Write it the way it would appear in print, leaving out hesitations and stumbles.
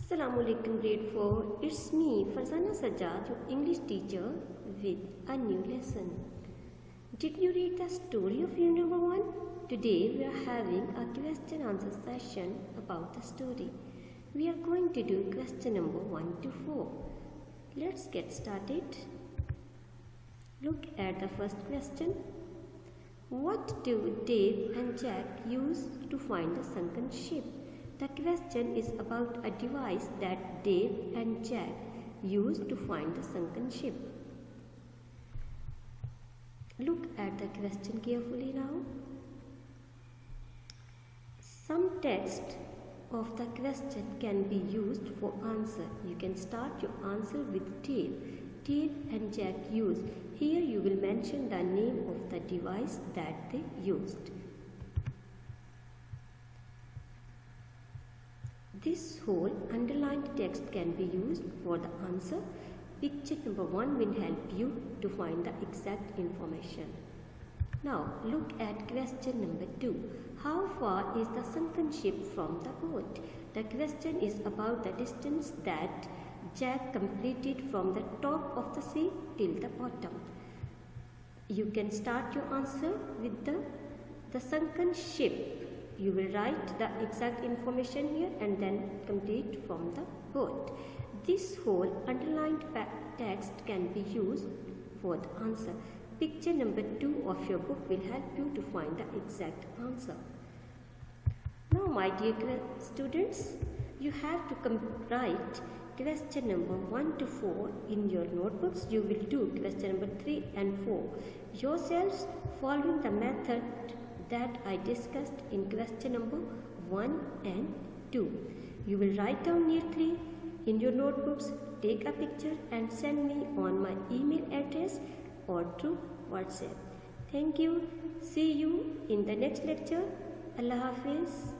Assalamualaikum grade 4. It's me Farzana Sajjad, your English teacher with a new lesson. Did you read the story of year number 1? Today we are having a question answer session about the story. We are going to do question number 1 to 4. Let's get started. Look at the first question. What do Dave and Jack use to find the sunken ship? The question is about a device that Dave and Jack use to find the sunken ship. Look at the question carefully now. Some text of the question can be used for answer. You can start your answer with Dave. Dave and Jack use. Here you will mention the name of the device that they used. This whole underlined text can be used for the answer. Picture number 1 will help you to find the exact information. Now look at question number 2. How far is the sunken ship from the boat? The question is about the distance that Jack completed from the top of the sea till the bottom. You can start your answer with the sunken ship. You will write the exact information here and then complete from the boat. This whole underlined text can be used for the answer. Picture number 2 of your book will help you to find the exact answer. Now my dear students, you have to write question number 1 to 4 in your notebooks. You will do question number 3 and 4 yourselves following the method that I discussed in question number 1 and 2. You will write down neatly in your notebooks, take a picture and send me on my email address or through WhatsApp. Thank you. See you in the next lecture. Allah Hafiz.